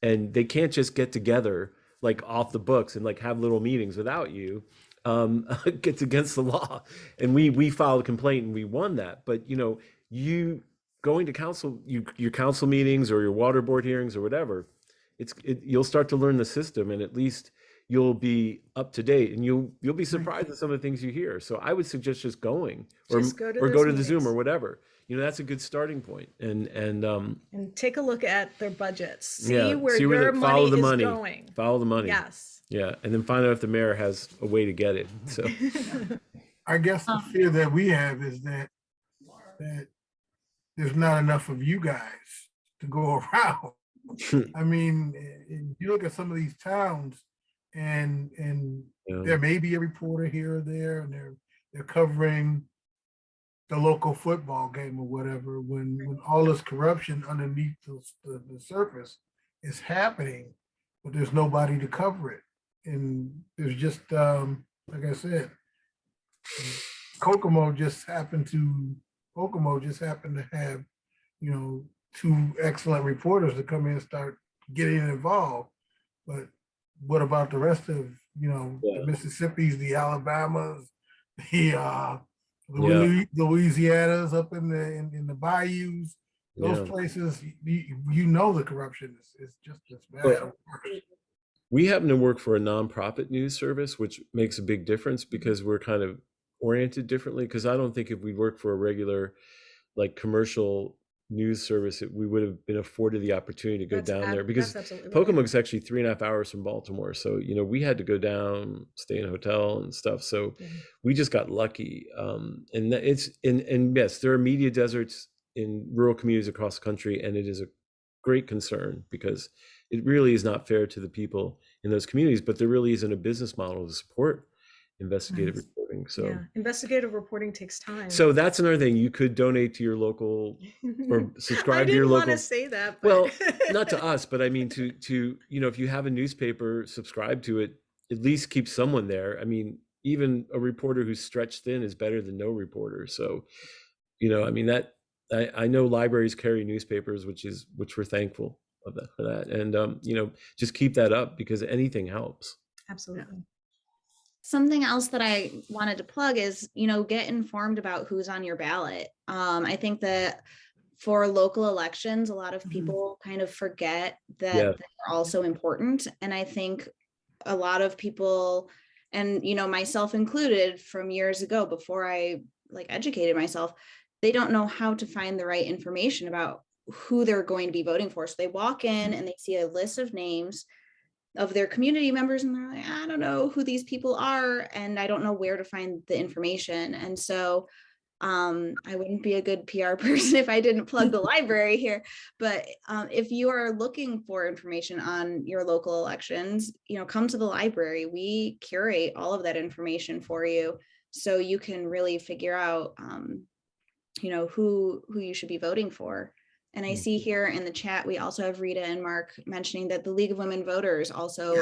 And they can't just get together like off the books and like have little meetings without you. It's against the law. And we filed a complaint and we won that. But you going to council, your council meetings or your water board hearings or whatever, you'll start to learn the system, and at least you'll be up to date, and you'll be surprised at some of the things you hear. So I would suggest just going, or go to the Zoom or whatever. That's a good starting point. And take a look at their budgets. See where your money is going. Follow the money. Yes. Yeah, and then find out if the mayor has a way to get it. So I guess the fear that we have is that there's not enough of you guys to go around. I mean, you look at some of these towns, and there may be a reporter here or there, and they're covering the local football game or whatever, when all this corruption underneath the surface is happening, but there's nobody to cover it. And there's just, like I said, Kokomo just happened to have, two excellent reporters to come in and start getting involved. But what about the rest of, the Mississippis, the Alabamas, the Louisianas up in the bayous, those places, the corruption is just as bad. We happen to work for a nonprofit news service, which makes a big difference because we're kind of oriented differently. Because I don't think if we worked for a regular, like, commercial news service, we would have been afforded the opportunity to go down there, because Pocomoke is actually 3.5 hours from Baltimore. So, we had to go down, stay in a hotel and stuff. So we just got lucky. And yes, there are media deserts in rural communities across the country, and it is a great concern because it really is not fair to the people in those communities, but there really isn't a business model to support investigative reporting. So investigative reporting takes time. So that's another thing. You could donate to your local or subscribe to your local. I didn't want to say that. But... Well, not to us, but I mean to if you have a newspaper, subscribe to it, at least keep someone there. I mean, even a reporter who's stretched thin is better than no reporter. So, I mean, that I know libraries carry newspapers, which we're thankful for that. And, just keep that up because anything helps. Absolutely. Something else that I wanted to plug is, get informed about who's on your ballot. I think that for local elections, a lot of people kind of forget that they're also important. And I think a lot of people, and, myself included, from years ago, before I educated myself, they don't know how to find the right information about who they're going to be voting for. So they walk in and they see a list of names of their community members, and they're like, I don't know who these people are, and I don't know where to find the information. And so I wouldn't be a good PR person if I didn't plug the library here. But if you are looking for information on your local elections, come to the library. We curate all of that information for you, so you can really figure out, who you should be voting for. And I see here in the chat, we also have Rita and Mark mentioning that the League of Women Voters also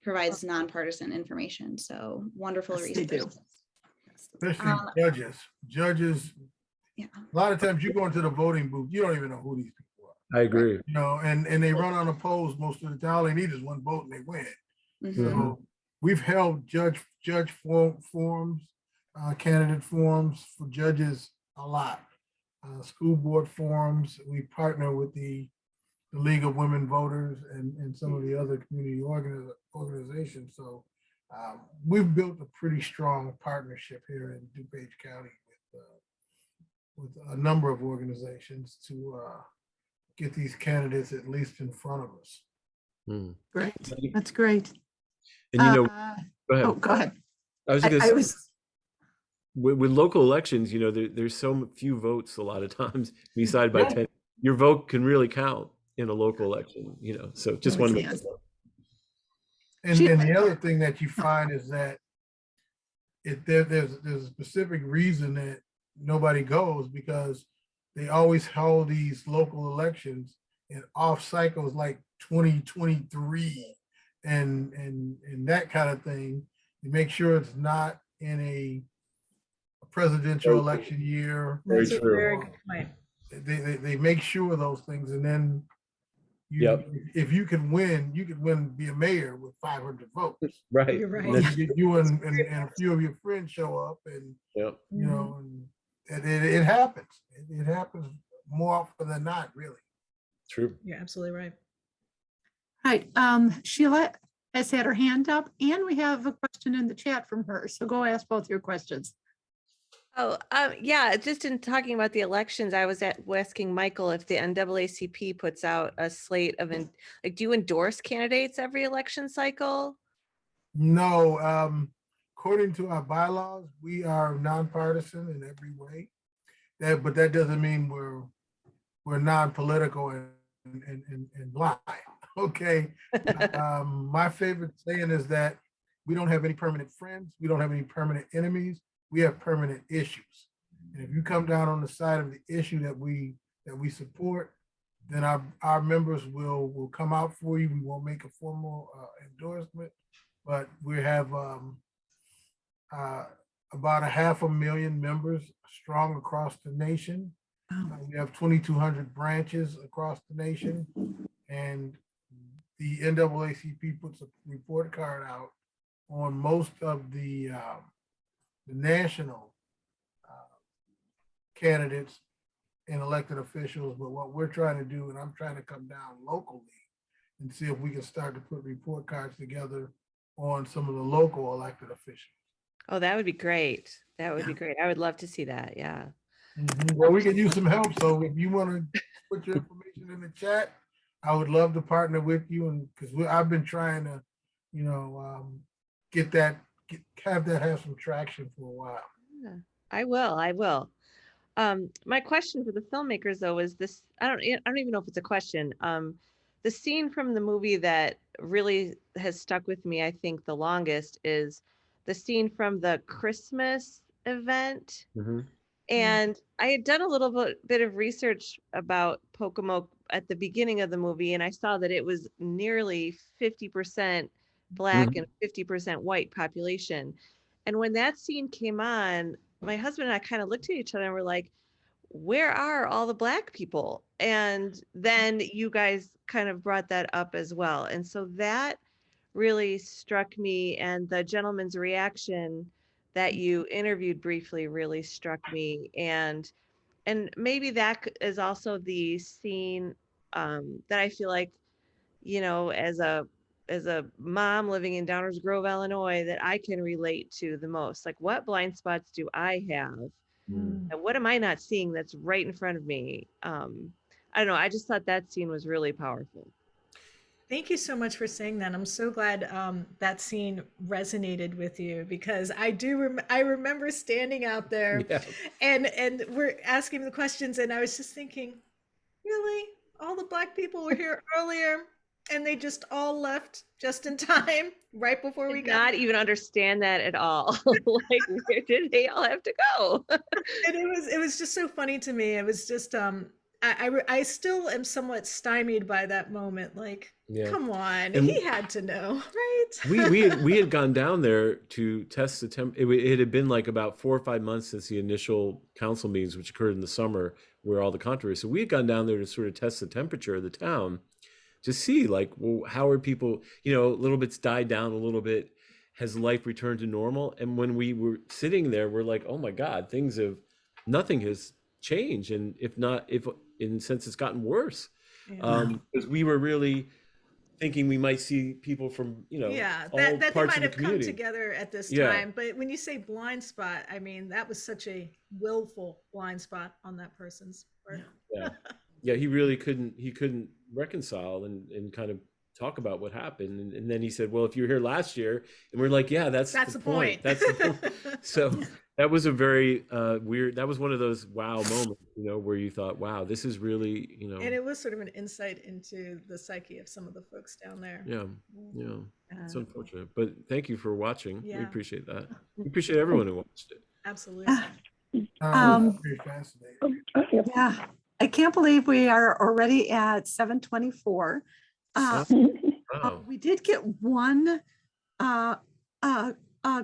provides nonpartisan information. So wonderful resources. Especially judges. Yeah. A lot of times you go into the voting booth, you don't even know who these people are. I agree. And they run unopposed most of the time. All they need is one vote and they win. So we've held judge forums, candidate forums for judges a lot. School board forums. We partner with the League of Women Voters and some of the other community organizations. So we've built a pretty strong partnership here in DuPage County with a number of organizations to get these candidates at least in front of us. Great. That's great. And go ahead. Oh, go ahead. I was going to say, with local elections, there's so few votes a lot of times, decided by 10. Your vote can really count in a local election, so just one. And the other thing that you find is that there's a specific reason that nobody goes, because they always hold these local elections in off cycles like 2023 and that kind of thing, to make sure it's not in a presidential election year. That's a very good point. They make sure of those things, and then if you can win, be a mayor with 500 votes. Right. You're right. You and a few of your friends show up, and and it happens. It happens more often than not, really. True. You're absolutely right. All right. Sheila has had her hand up, and we have a question in the chat from her. So go ask both your questions. Oh, yeah, just in talking about the elections, I was asking Michael if the NAACP puts out a slate of, do you endorse candidates every election cycle? No, according to our bylaws, we are nonpartisan in every way. But that doesn't mean we're non-political and blind. Okay. My favorite saying is that we don't have any permanent friends. We don't have any permanent enemies. We have permanent issues. And if you come down on the side of the issue that we support, then our members will come out for you. We won't make a formal endorsement, but we have about 500,000 members strong across the nation. We have 2,200 branches across the nation, and the NAACP puts a report card out on most of the national candidates and elected officials. But what we're trying to do, and I'm trying to come down locally and see if we can start to put report cards together on some of the local elected officials. Oh, that would be great. That would be great. I would love to see that. Yeah. Well, we can use some help. So if you want to put your information in the chat, I would love to partner with you. And because I've been trying to, you know, have some traction for a while. Yeah, I will. My question for the filmmakers though is this, I don't even know if it's a question. The scene from the movie that really has stuck with me, I think the longest, is the scene from the Christmas event. Mm-hmm. And I had done a little bit of research about Pocomoke at the beginning of the movie, and I saw that it was nearly 50% Black and 50% white population. And when that scene came on, my husband and I kind of looked at each other and were like, where are all the Black people? And then you guys kind of brought that up as well. And so that really struck me, and the gentleman's reaction that you interviewed briefly really struck me. And maybe that is also the scene that I feel like, you know, as a mom living in Downers Grove, Illinois, that I can relate to the most. Like, what blind spots do I have? And what am I not seeing that's right in front of me? I don't know. I just thought that scene was really powerful. Thank you so much for saying that. I'm so glad that scene resonated with you, because I remember standing out there and we're asking the questions, and I was just thinking, really? All the Black people were here earlier and they just all left just in time right before we got not even understand that at all. Like, where did they all have to go? And it was just so funny to me. It was just I still am somewhat stymied by that moment. Like, come on, and he had to know, right? we had gone down there to test the temp. It had been like about 4 or 5 months since the initial council meetings, which occurred in the summer, where all the controversy. So we had gone down there to sort of test the temperature of the town, to see, like, well, how are people, you know, a little bit's died down a little bit. Has life returned to normal? And when we were sitting there, we're like, oh my God, nothing has changed. And if in a sense, it's gotten worse. Because we were really thinking we might see people from, you know, that they might have come together at this time. But when you say blind spot, I mean, that was such a willful blind spot on that person's part. Yeah, he really couldn't reconcile and kind of talk about what happened. And then he said, well, if you were here last year, and we're like, yeah, that's the point. That's the point. So that was a very weird, that was one of those wow moments, you know, where you thought, wow, this is really, you know. And it was sort of an insight into the psyche of some of the folks down there. Yeah. It's unfortunate, but thank you for watching. We appreciate that. We appreciate everyone who watched it. Absolutely. Very fascinating. Yeah. I can't believe we are already at 7:24. We did get one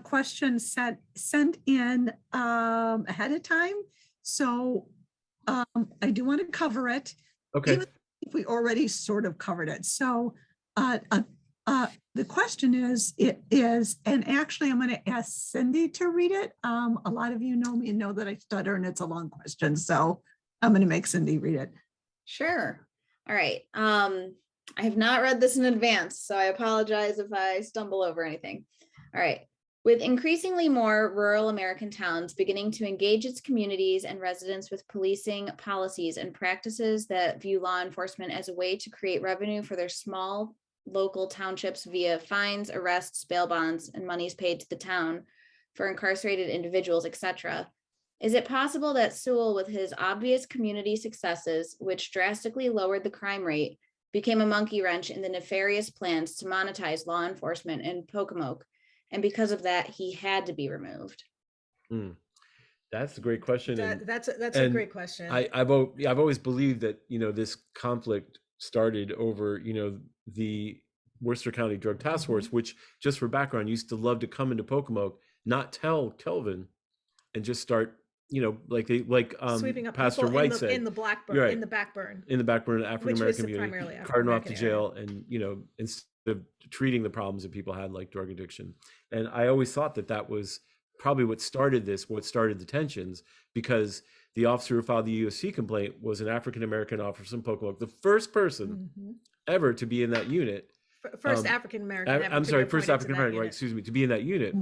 question sent in ahead of time, so I do want to cover it. Okay. Even if we already sort of covered it. So the question is, and actually I'm going to ask Cindy to read it. A lot of you know me and know that I stutter, and it's a long question, so I'm going to make Cindy read it. Sure. All right. I have not read this in advance, so I apologize if I stumble over anything. All right. With increasingly more rural American towns beginning to engage its communities and residents with policing policies and practices that view law enforcement as a way to create revenue for their small local townships via fines, arrests, bail bonds, and monies paid to the town for incarcerated individuals, etc., is it possible that Sewell, with his obvious community successes, which drastically lowered the crime rate, became a monkey wrench in the nefarious plans to monetize law enforcement in Pocomoke, and because of that, he had to be removed? That's a great question. That's a great question. I've always believed that, you know, this conflict started over, you know, the Worcester County Drug Task Force, which, just for background, used to love to come into Pocomoke, not tell Kelvin, and just start Sweeping up Pastor people White in said, the Blackburn, right, in the backburn. in the backburn, African was American the community, primarily carting off to African American jail, and instead of treating the problems that people had, like drug addiction. And I always thought that was probably what started the tensions, because the officer who filed the EOC complaint was an African American officer from Pocomoke, the first person ever to be in that unit. First African American. I'm sorry, first African American, right? Excuse me, to be in that unit,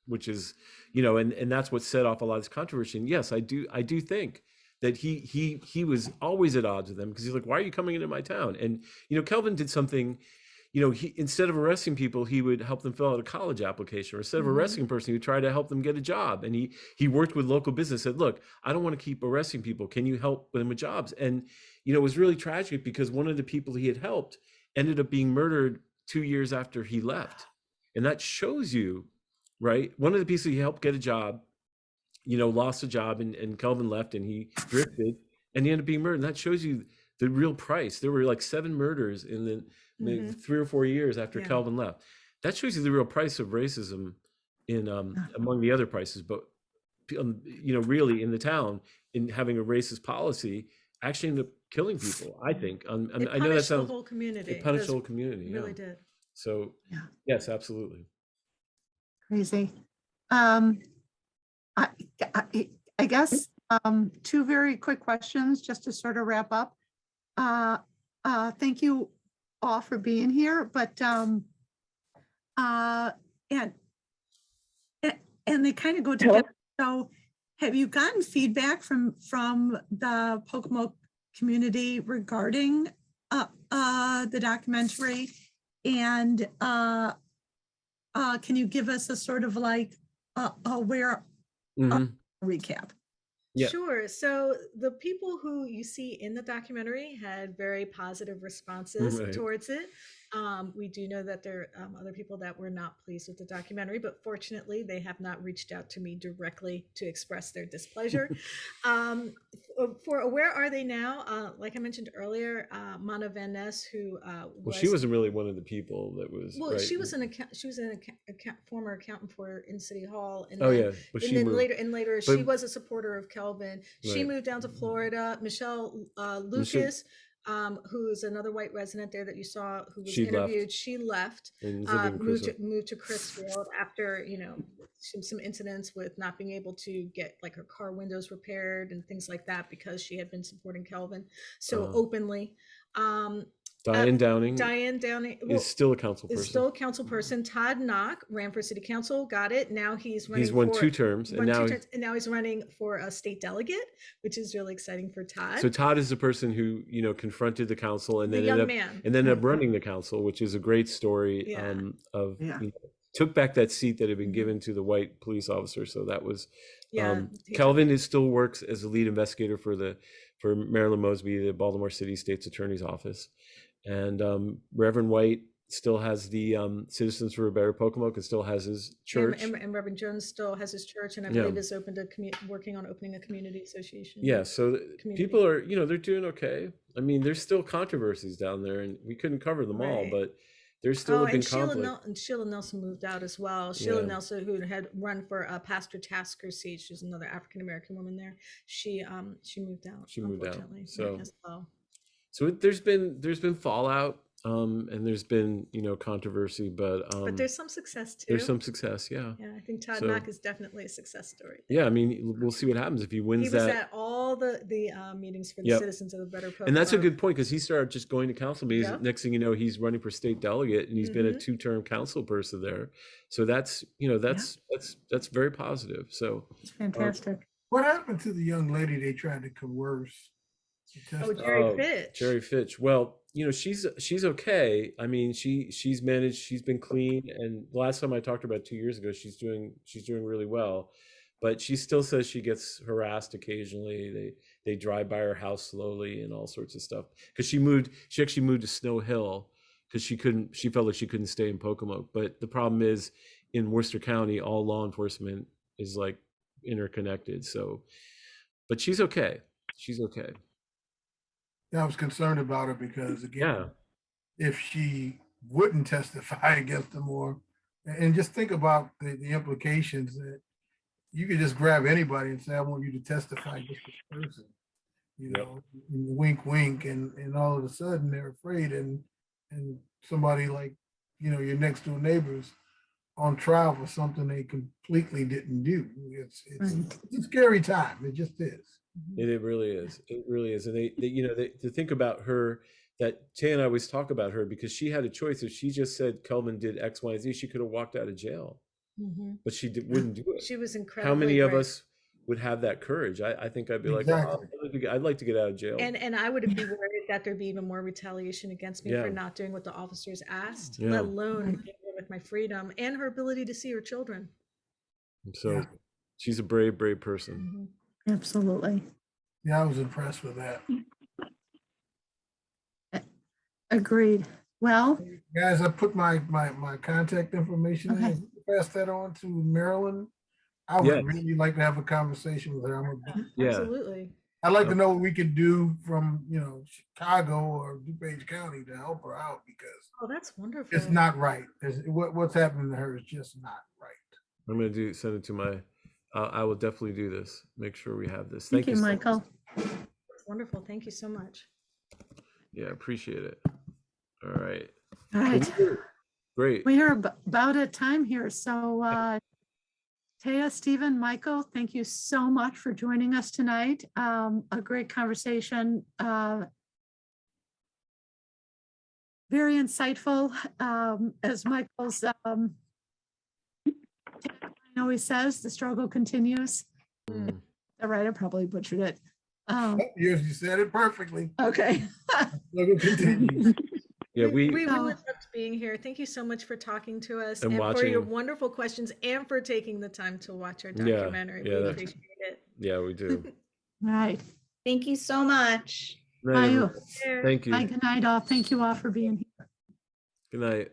which is, and that's what set off a lot of this controversy. And yes, I do think that he was always at odds with them, because he's like, why are you coming into my town? And Kelvin did something. He, instead of arresting people, he would help them fill out a college application, or instead of arresting a person, he would try to help them get a job. And he worked with local business, said, look, I don't want to keep arresting people. Can you help them with jobs? And, it was really tragic, because one of the people he had helped ended up being murdered 2 years after he left. And that shows you, right? One of the people he helped get a job, lost a job, and Kelvin left, and he drifted, and he ended up being murdered. And that shows you the real price. There were like 7 murders in the 3 or 4 years after Kelvin left. That shows you the real price of racism in among the other prices. But really in the town, in having a racist policy, actually ended up killing people. I think. I know that sounds. The whole community. It punished the whole community. Really did. So yes, absolutely. Crazy. I guess 2 very quick questions just to sort of wrap up. Thank you all for being here, but and they kind of go together. So have you gotten feedback from the Pocomoke community regarding the documentary? And can you give us a sort of like recap? Yeah. Sure. So the people who you see in the documentary had very positive responses towards it. We do know that there are other people that were not pleased with the documentary, but fortunately they have not reached out to me directly to express their displeasure. For Where Are They Now? Like I mentioned earlier, Mana Van Ness, who she wasn't really one of the people that was. Well, right? she was an former accountant in City Hall, and but she moved. later she was a supporter of Kelvin. She moved down to Florida. Michelle Lucas, who's another white resident there that you saw, who was interviewed. She left, moved to Crisfield after some incidents with not being able to get like her car windows repaired and things like that, because she had been supporting Kelvin so openly. Diane Downing is still a council person. Todd Knock ran for city council, got it. Now he's running. He's won 2 terms, and now he's running for a state delegate, which is really exciting for Todd. So Todd is the person who confronted the council and then ended up running the council, which is a great story. Took back that seat that had been given to the white police officer. So that was Kelvin still works as the lead investigator for Marilyn Mosby, the Baltimore City State's Attorney's Office. And Reverend White still has the Citizens for a Better Pocomoke, and still has his church. And Reverend Jones still has his church, and I believe is open to working on opening a community association. Yeah, so people are, they're doing okay. I mean, there's still controversies down there, and we couldn't cover them all, but there's still been conflict. And Sheila Nelson moved out as well. Sheila Nelson, who had run for Pastor Tasker's seat, she's another African American woman there. She moved out. She moved out. So there's been fallout, and there's been controversy, but there's some success too. There's some success, yeah. Yeah, I think Todd Knock is definitely a success story. Yeah, I mean, we'll see what happens if he wins that. He was at all the meetings for the Citizens of the Better Pocomoke. And that's a good point, because he started just going to council meetings. Next thing you know, he's running for state delegate, and he's been a 2-term council person there. So that's that's very positive. So it's fantastic. What happened to the young lady they tried to coerce? Jerry Fitch. Jerry Fitch. Well, she's okay. I mean, she's managed. She's been clean, and the last time I talked to her about 2 years ago, she's doing really well. But she still says she gets harassed occasionally. They drive by her house slowly and all sorts of stuff. Because she actually moved to Snow Hill because she felt like she couldn't stay in Pocomoke. But the problem is, in Worcester County, all law enforcement is like interconnected. So, but she's okay. She's okay. Yeah, I was concerned about her because, again, if she wouldn't testify against them, and just think about the implications that you could just grab anybody and say, I want you to testify against this person. You Yep. know, wink, wink, and all of a sudden they're afraid, and somebody like, you know, your next door neighbors on trial for something they completely didn't do. It's a scary time. It just is. It really is. It really is. And they you know, to think about her, that Tay and I always talk about her, because she had a choice. If she just said Kelvin did X, Y, and Z, she could have walked out of jail. But she wouldn't do it. She was incredible. How many of us would have that courage? I think I'd be like, oh, I'd like to get out of jail. And I would be worried that there'd be even more retaliation against me for not doing what the officers asked, let alone with my freedom and her ability to see her children. So she's a brave, brave person. Absolutely. Yeah, I was impressed with that. Agreed. Well, guys, I put my contact information in. Pass that on to Marilyn. I would really like to have a conversation with her. Absolutely. I'd like to know what we could do from, you know, Chicago or DuPage County to help her out, because that's wonderful. It's not right. What's happening to her is just not right. I'm going to send it to my, I will definitely do this. Make sure we have this. Thank you, Michael. That's wonderful. Thank you so much. Yeah, appreciate it. All right. All right. Great. We are about at time here. So Taya, Stephen, Michael, thank you so much for joining us tonight. A great conversation. Very insightful. As Michael's always says, the struggle continues. All right, I probably butchered it. Yes, you said it perfectly. Okay. Struggle continues. Yeah, we really loved being here. Thank you so much for talking to us and watching. for your wonderful questions and for taking the time to watch our documentary. Yeah, we appreciate it. Yeah, we do. All right. Thank you so much. Bye. Thank you. Bye. Good night, all. Thank you all for being here. Good night.